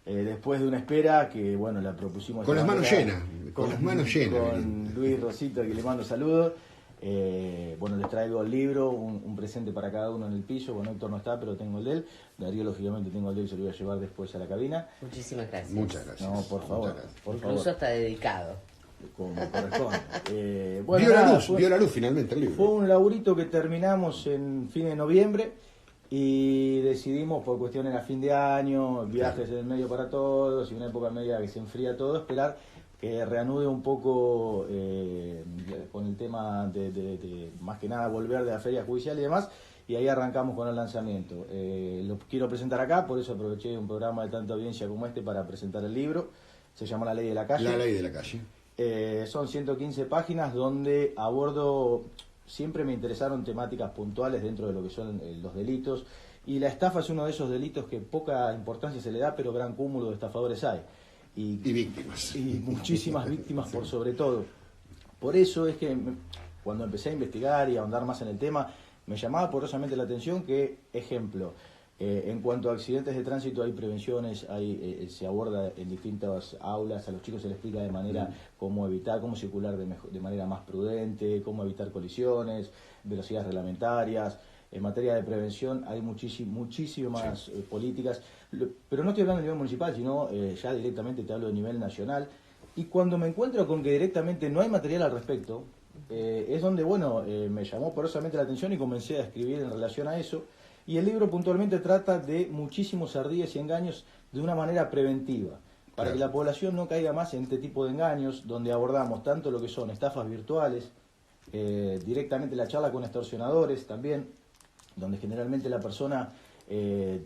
después de una espera que, bueno, la propusimos... Con las manos llenas, con las manos llenas. Con Luis Rosito, que le mando saludos. Bueno, les traigo el libro, un presente para cada uno en el piso. Bueno, Héctor no está, pero tengo el de él. Darío, lógicamente, tengo el de él y se lo voy a llevar después a la cabina. Muchísimas gracias. Muchas gracias. No, por favor. Incluso está dedicado. Como corresponde. Vio la luz finalmente el libro. Fue un laburito que terminamos en fin de noviembre y decidimos, por cuestiones a fin de año, viajes en el medio para todos y una época media que se enfría todo, esperar que reanude un poco con el tema de más que nada volver de la feria judicial y demás, y ahí arrancamos con el lanzamiento. Lo quiero presentar acá, por eso aproveché un programa de tanta audiencia como este para presentar el libro. Se llama La Ley de la Calle. La Ley de la Calle. Son 115 páginas donde abordo, siempre me interesaron temáticas puntuales dentro de lo que son los delitos, y la estafa es uno de esos delitos que poca importancia se le da, pero gran cúmulo de estafadores hay. Y víctimas. Y muchísimas víctimas por sobre todo. Por eso es que cuando empecé a investigar y a ahondar más en el tema, me llamaba poderosamente la atención que, ejemplo, en cuanto a accidentes de tránsito hay prevenciones, se aborda en distintas aulas, a los chicos se les explica de manera cómo evitar, cómo circular de manera más prudente, cómo evitar colisiones, velocidades reglamentarias. En materia de prevención hay muchísimas políticas, pero no estoy hablando a nivel municipal, sino ya directamente te hablo de nivel nacional. Y cuando me encuentro con que directamente no hay material al respecto, es donde, bueno, me llamó poderosamente la atención y comencé a escribir en relación a eso. Y el libro puntualmente trata de muchísimos ardíes y engaños de una manera preventiva, para que la población no caiga más en este tipo de engaños, donde abordamos tanto lo que son estafas virtuales, directamente la charla con extorsionadores también, donde generalmente la persona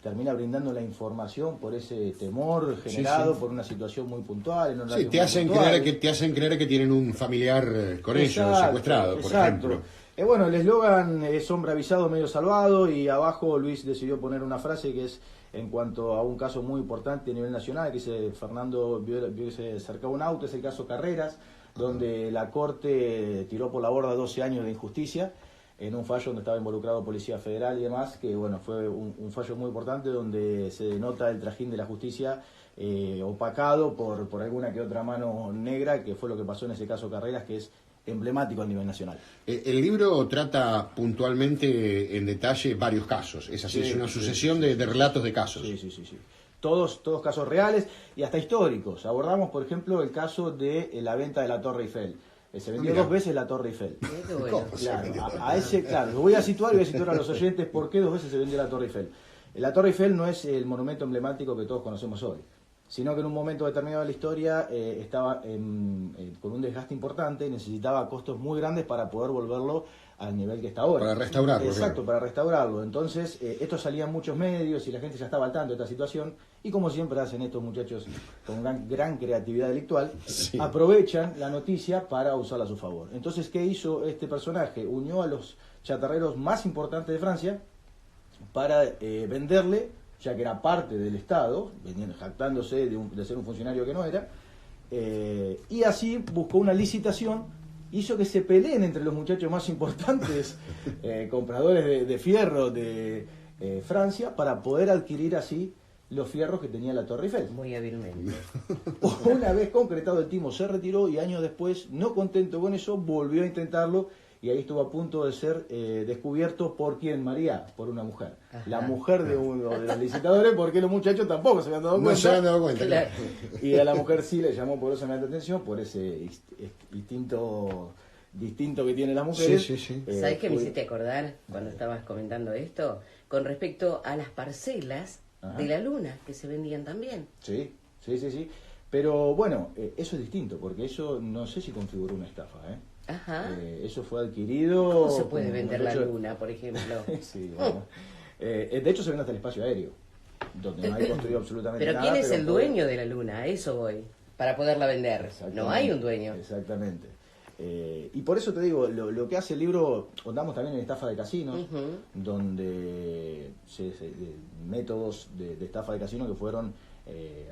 termina brindando la información por ese temor generado por una situación muy puntual. Te hacen creer que tienen un familiar con ellos, secuestrado, por ejemplo. Bueno, el eslogan es hombre avisado, medio salvado, y abajo Luis decidió poner una frase que es en cuanto a un caso muy importante a nivel nacional, que dice: Fernando vio que se acercaba un auto, es el caso Carreras, donde la Corte tiró por la borda 12 años de injusticia, en un fallo donde estaba involucrado Policía Federal y demás, que bueno, fue un fallo muy importante donde se denota el trajín de la justicia opacado por alguna que otra mano negra, que fue lo que pasó en ese caso Carreras, que es emblemático a nivel nacional. El libro trata puntualmente en detalle varios casos, es así, es una sucesión de relatos de casos. Sí. Todos casos reales y hasta históricos. Abordamos, por ejemplo, el caso de la venta de la Torre Eiffel. Se vendió 2 veces la Torre Eiffel. Claro, lo voy a situar a los oyentes por qué 2 veces se vendió la Torre Eiffel. La Torre Eiffel no es el monumento emblemático que todos conocemos hoy, sino que en un momento determinado de la historia estaba con un desgaste importante y necesitaba costos muy grandes para poder volverlo al nivel que está ahora. Para restaurarlo. Exacto, para restaurarlo. Entonces, esto salía en muchos medios y la gente ya estaba al tanto de esta situación, y como siempre hacen estos muchachos con gran creatividad delictual, aprovechan la noticia para usarla a su favor. Entonces, ¿qué hizo este personaje? Unió a los chatarreros más importantes de Francia para venderle, ya que era parte del Estado, jactándose de ser un funcionario que no era, y así buscó una licitación, hizo que se peleen entre los muchachos más importantes compradores de fierro de Francia, para poder adquirir así los fierros que tenía la Torre Eiffel. Muy hábilmente. Una vez concretado el timo, se retiró, y años después, no contento con eso, volvió a intentarlo, y ahí estuvo a punto de ser descubierto por quién, María, por una mujer. Ajá. La mujer de uno de los licitadores, porque los muchachos tampoco se habían dado cuenta. No se habían dado cuenta, claro. Y a la mujer sí le llamó poderosamente la atención por ese instinto distinto que tienen las mujeres. Sí. ¿Sabes qué me hiciste acordar cuando estabas comentando esto? Con respecto a las parcelas de la luna que se vendían también. Sí. Pero bueno, eso es distinto, porque eso no sé si configuró una estafa, Ajá. Eso fue adquirido. ¿Cómo se puede vender la luna, por ejemplo? Sí, bueno. De hecho se vende hasta el espacio aéreo, donde no hay construido absolutamente nada. Pero ¿quién es el dueño de la luna? A eso voy, para poderla vender. No hay un dueño. Exactamente. Y por eso te digo, lo que hace el libro, contamos también en estafa de casinos, donde métodos de estafa de casinos que fueron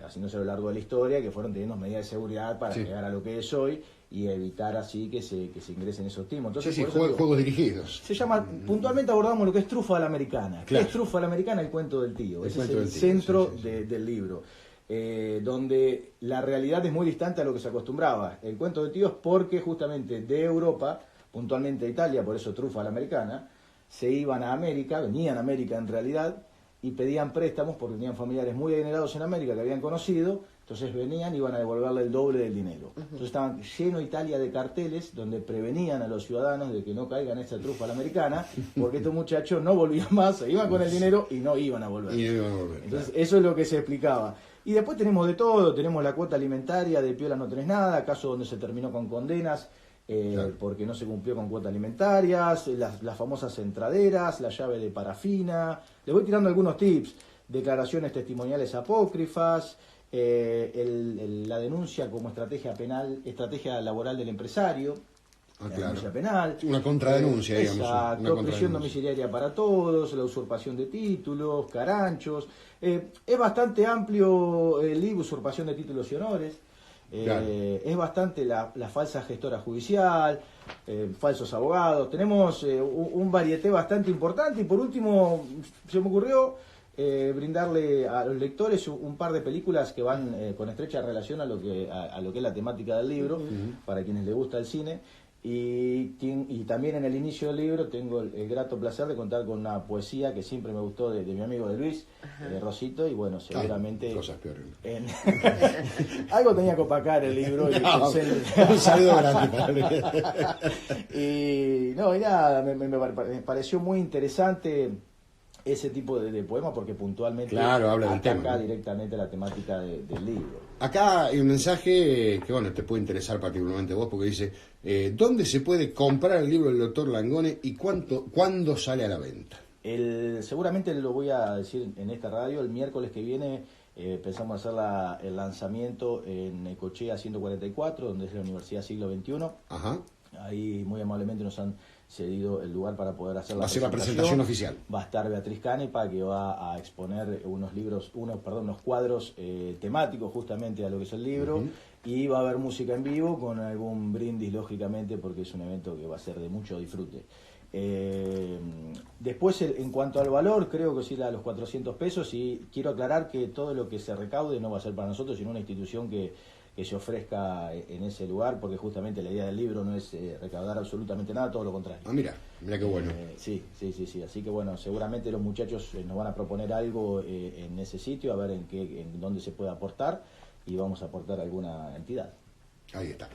haciéndose a lo largo de la historia, que fueron teniendo medidas de seguridad para llegar a lo que es hoy y evitar así que se ingresen esos timos. Entonces, juegos dirigidos. Se llama, puntualmente abordamos lo que es trufa a la americana. ¿Qué es trufa a la americana? El cuento del tío. Ese es el centro del libro. donde la realidad es muy distante a lo que se acostumbraba. El cuento de tíos, porque justamente de Europa, puntualmente a Italia, por eso trufa a la americana, se iban a América, venían a América en realidad, y pedían préstamos porque tenían familiares muy adinerados en América que habían conocido, entonces venían y iban a devolverle el doble del dinero. Entonces estaban lleno Italia de carteles donde prevenían a los ciudadanos de que no caigan en esta trufa a la americana, porque estos muchachos no volvían más, se iban con el dinero y no iban a volver. Entonces eso es lo que se explicaba. Y después tenemos de todo, tenemos la cuota alimentaria de Piola no tenés nada, caso donde se terminó con condenas, porque no se cumplió con cuotas alimentarias, las famosas entraderas, la llave de parafina. Les voy tirando algunos tips: declaraciones testimoniales apócrifas, la denuncia como estrategia penal, estrategia laboral del empresario, denuncia penal, una contradenuncia, digamos. Exacto, prisión domiciliaria para todos, la usurpación de títulos, caranchos. Es bastante amplio el libro, usurpación de títulos y honores. Es bastante la falsa gestora judicial, falsos abogados. Tenemos un varieté bastante importante. Y por último, se me ocurrió brindarle a los lectores un par de películas que van con estrecha relación a lo que es la temática del libro, para quienes les gusta el cine. Y también en el inicio del libro tengo el grato placer de contar con una poesía que siempre me gustó de mi amigo de Luis, Rosito, y bueno, seguramente... cosas peores. Algo tenía que opacar el libro. Un saludo grande para Luis. Y nada, me pareció muy interesante ese tipo de poema porque puntualmente habla del tema, ¿no? Directamente la temática del libro. Acá hay un mensaje que, bueno, te puede interesar particularmente a vos, porque dice, ¿dónde se puede comprar el libro del doctor Langone y cuándo sale a la venta? Seguramente lo voy a decir en esta radio, el miércoles que viene pensamos hacer el lanzamiento en Necochea 144, donde es la Universidad Siglo XXI. Ajá. Ahí muy amablemente nos han cedido el lugar para poder hacer la presentación oficial. Va a estar Beatriz Canepa, que va a exponer unos cuadros temáticos justamente a lo que es el libro, y va a haber música en vivo con algún brindis, lógicamente, porque es un evento que va a ser de mucho disfrute. Después, en cuanto al valor, creo que oscila a los 400 pesos, y quiero aclarar que todo lo que se recaude no va a ser para nosotros, sino una institución que se ofrezca en ese lugar, porque justamente la idea del libro no es recaudar absolutamente nada, todo lo contrario. Mira qué bueno. Sí, así que bueno, seguramente los muchachos nos van a proponer algo en ese sitio, a ver en dónde se puede aportar, y vamos a aportar alguna entidad. Ahí está.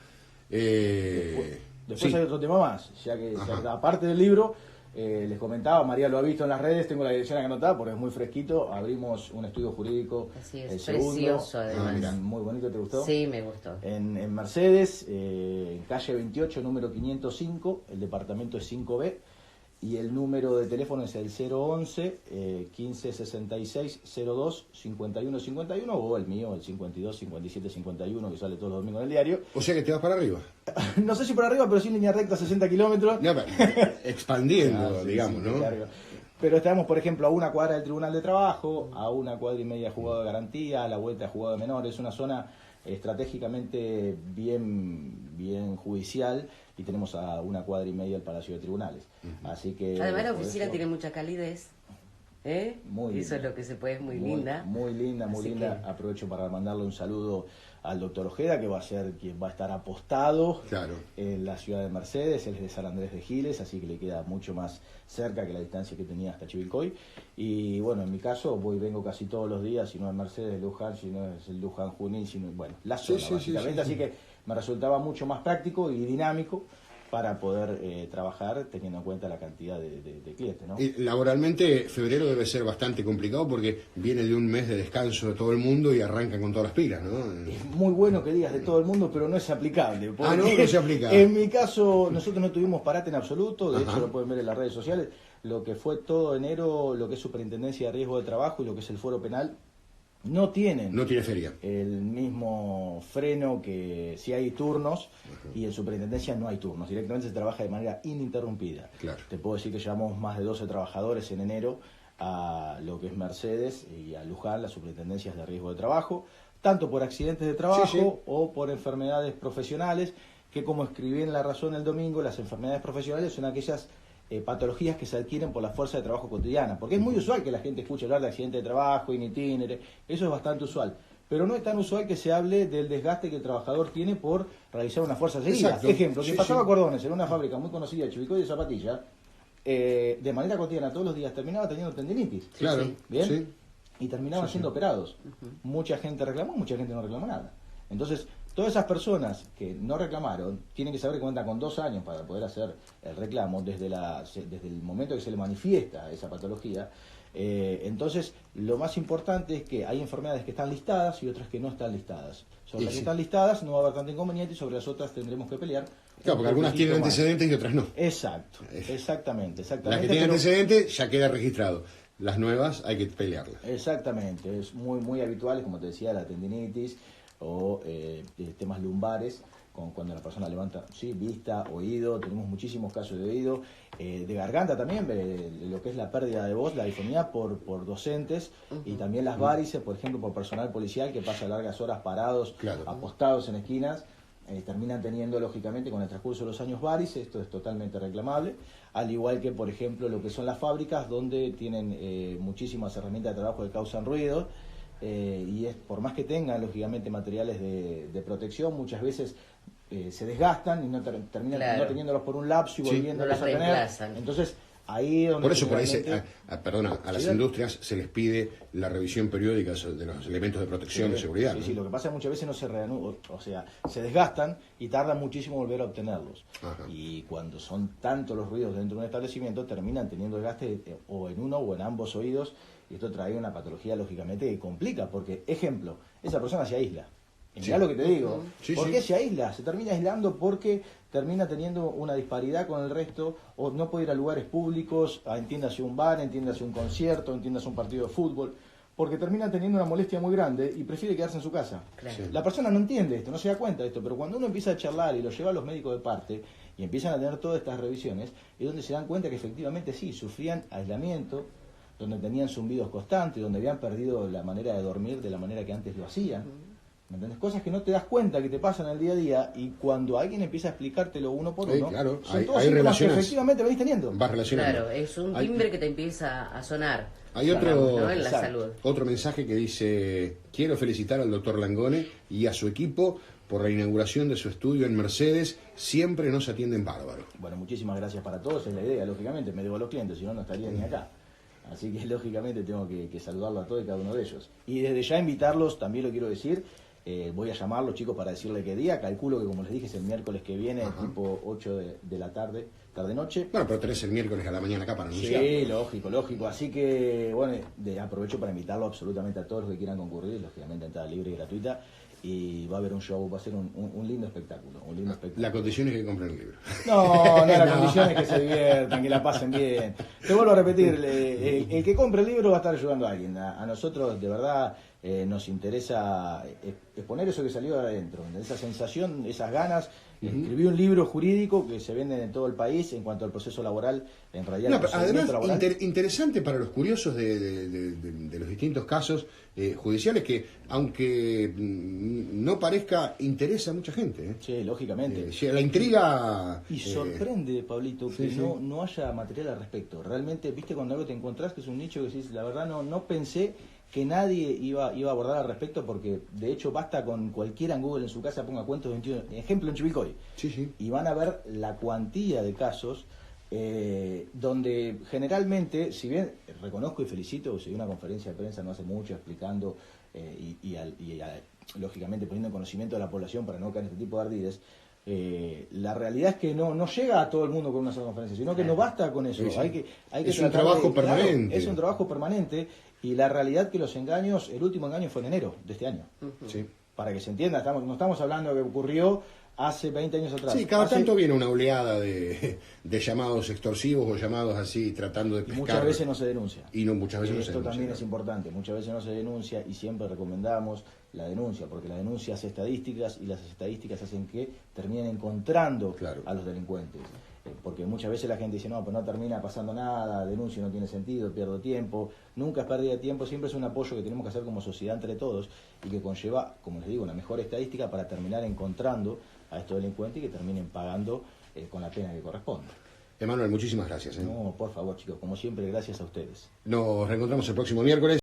Después hay otro tema más, ya que aparte del libro, les comentaba, María lo ha visto en las redes, tengo la dirección acá anotada porque es muy fresquito. Abrimos un estudio jurídico. Así es, el segundo, precioso además. Muy bonito, ¿te gustó? Sí, me gustó. En Mercedes, en calle 28, número 505, el departamento es 5B, y el número de teléfono es el 011 1566 02 51 51, o el mío, el 52 57 51, que sale todos los domingos en el diario. O sea que te vas para arriba. No sé si por arriba, pero sí en línea recta, 60 kilómetros. No, expandiendo, digamos, ¿no? Claro. Pero estamos, por ejemplo, a una cuadra del Tribunal de Trabajo, a una cuadra y media de juzgado de garantía, a la vuelta de juzgado de menores. Es una zona estratégicamente bien judicial, y tenemos a una cuadra y media el Palacio de Tribunales. Así que además la oficina tiene mucha calidez. Muy Eso linda. es lo que se puede, muy linda. Muy linda. Que... Aprovecho para mandarle un saludo al doctor Ojeda, que va a ser quien va a estar apostado en la ciudad de Mercedes. Él es de San Andrés de Giles, así que le queda mucho más cerca que la distancia que tenía hasta Chivilcoy. Y bueno, en mi caso vengo casi todos los días, si no es Mercedes, Luján, si no es el Luján Junín, la zona básicamente. Así que me resultaba mucho más práctico y dinámico para poder trabajar teniendo en cuenta la cantidad de clientes, ¿no? Y laboralmente, febrero debe ser bastante complicado porque viene de un mes de descanso de todo el mundo y arrancan con todas las pilas, ¿no? Es muy bueno que digas de todo el mundo, pero no es aplicable. No se aplica. En mi caso, nosotros no tuvimos parate en absoluto, de hecho lo pueden ver en las redes sociales, lo que fue todo enero, lo que es Superintendencia de Riesgo de Trabajo y lo que es el Foro Penal, no tiene feria. El mismo freno que si hay turnos, y en Superintendencia no hay turnos, directamente se trabaja de manera ininterrumpida. Claro. Te puedo decir que llevamos más de 12 trabajadores en enero a lo que es Mercedes y a Luján, las superintendencias de riesgo de trabajo, tanto por accidentes de trabajo o por enfermedades profesionales, que como escribí en La Razón el domingo, las enfermedades profesionales son aquellas patologías que se adquieren por la fuerza de trabajo cotidiana, porque es muy usual que la gente escuche hablar de accidente de trabajo, in itinere, eso es bastante usual, pero no es tan usual que se hable del desgaste que el trabajador tiene por realizar una fuerza seguida. Exacto. Ejemplo, Sí, que pasaba sí. cordones en una fábrica muy conocida de Chivilcoy de zapatillas, de manera cotidiana todos los días terminaba teniendo tendinitis. Claro, sí. ¿Bien? sí. Y terminaban Sí, siendo sí. operados. Mucha gente reclamó, mucha gente no reclamó nada. Entonces, todas esas personas que no reclamaron tienen que saber que cuentan con 2 años para poder hacer el reclamo desde el momento que se le manifiesta esa patología. Entonces, lo más importante es que hay enfermedades que están listadas y otras que no están listadas. Sobre Y las que sí. están listadas no va a haber tanto inconveniente y sobre las otras tendremos que pelear. Claro, porque algunas tienen más. antecedentes y otras no. Exacto, exactamente. Las que tienen pero- antecedentes ya queda registrado. Las nuevas hay que pelearlas. Exactamente, es muy habitual, como te decía, la tendinitis o temas lumbares, cuando la persona levanta, sí, vista, oído, tenemos muchísimos casos de oído, de garganta también, lo que es la pérdida de voz, la disfonía por docentes y también las varices, por ejemplo, por personal policial que pasa largas horas parados, Claro. apostados en esquinas. Terminan teniendo, lógicamente, con el transcurso de los años varices, esto es totalmente reclamable, al igual que, por ejemplo, lo que son las fábricas, donde tienen muchísimas herramientas de trabajo que causan ruido, y por más que tengan, lógicamente, materiales de protección, muchas veces se desgastan y no terminan Claro. no teniéndolos por un lapso y Sí. volviéndolos No a los tener. reemplazan. Entonces, ahí donde Por eso, por ahí, generalmente- perdona, a las Sí, industrias se les pide la revisión periódica de los elementos de protección, de seguridad. Sí, ¿no? sí, lo que pasa es que muchas veces no se reanudan, o sea, se desgastan y tarda muchísimo volver a obtenerlos. Ajá. Y cuando son tantos los ruidos dentro de un establecimiento, terminan teniendo desgaste o en uno o en ambos oídos, y esto trae una patología, lógicamente, que complica, porque, ejemplo, esa persona se aísla. Y mirá Sí. lo que te digo. Sí, ¿Por sí. qué se aísla? Se termina aislando porque termina teniendo una disparidad con el resto, o no puede ir a lugares públicos, entiéndase un bar, entiéndase un concierto, entiéndase un partido de fútbol, porque termina teniendo una molestia muy grande y prefiere quedarse en su casa. Claro. Sí. La persona no entiende esto, no se da cuenta de esto, pero cuando uno empieza a charlar y lo lleva a los médicos de parte y empiezan a tener todas estas revisiones, es donde se dan cuenta que efectivamente sí, sufrían aislamiento, donde tenían zumbidos constantes, donde habían perdido la manera de dormir de la manera que antes lo hacían. ¿Me entendés? Cosas que no te das cuenta que te pasan el día a día, y cuando alguien empieza a explicártelo uno por Sí, uno, claro, son hay todos síntomas que relaciones. efectivamente venís teniendo. Vas relacionando. Claro, es un Hay- timbre que te empieza a sonar. Hay digamos, otro- ¿no? En la Exacto. salud. Otro mensaje que dice: quiero felicitar al doctor Langone y a su equipo por la inauguración de su estudio en Mercedes. Siempre nos atienden bárbaro. Bueno, muchísimas gracias para todos, es la idea, lógicamente, me debo a los clientes, si no, no estaría ni acá. Así que, lógicamente, tengo que saludarlo a todos y cada uno de ellos. Y desde ya invitarlos, también lo quiero decir, voy a llamarlos, chicos, para decirle qué día. Calculo que, como les dije, es el miércoles que viene, Ajá. tipo 8 de la tarde, tarde-noche. Bueno, pero tenés el miércoles a la mañana acá para anunciar. Sí, lógico. Así que, bueno, aprovecho para invitarlo absolutamente a todos los que quieran concurrir, lógicamente entrada libre y gratuita. Y va a haber un show, va a ser un lindo espectáculo, La condición es que compren el libro. No, la No. condición es que se diviertan, que la pasen bien. Te vuelvo a repetir, el que compre el libro va a estar ayudando a alguien. A nosotros, de verdad, nos interesa exponer eso que salió de adentro, esa sensación, esas ganas. Escribí un libro jurídico que se vende en todo el país en cuanto al proceso laboral, en realidad No, el pero procedimiento además, laboral. interesante para los curiosos de los distintos casos judiciales que, aunque no parezca, interesa a mucha gente. ¿eh? Sí, lógicamente. La intriga... Y sorprende, Pablito, que sí, sí. no haya material al respecto. Realmente, viste, cuando algo te encontrás que es un nicho que decís, la verdad no pensé que nadie iba a abordar al respecto, porque de hecho basta con cualquiera en Google en su casa ponga cuentos 21, ejemplo en Chivilcoy, Sí, sí. y van a ver la cuantía de casos donde generalmente, si bien reconozco y felicito, se dio una conferencia de prensa no hace mucho explicando lógicamente poniendo en conocimiento de la población para no caer en este tipo de ardides, la realidad es que no llega a todo el mundo con una sola conferencia, sino que no basta con eso. Sí, sí. Hay que Es un tratar trabajo claro, permanente. es un trabajo permanente, y la realidad que los engaños, el último engaño fue en enero de este año. Sí. Para que se entienda, no estamos hablando de que ocurrió hace 20 años atrás. Sí, cada Hace- tanto viene una oleada de llamados extorsivos o llamados así tratando de y pescar. muchas veces no se denuncia. Y no, muchas veces no se Esto denuncia, también claro. es importante, muchas veces no se denuncia, y siempre recomendamos la denuncia, porque la denuncia hace estadísticas, y las estadísticas hacen que terminen encontrando Claro. a los delincuentes. Porque muchas veces la gente dice, no, pero no termina pasando nada, denuncio no tiene sentido, pierdo tiempo. Nunca es pérdida de tiempo, siempre es un apoyo que tenemos que hacer como sociedad entre todos, y que conlleva, como les digo, una mejor estadística para terminar encontrando a estos delincuentes y que terminen pagando con la pena que corresponde. Emanuel, muchísimas gracias. No, por favor, chicos, como siempre, gracias a ustedes. Nos reencontramos el próximo miércoles.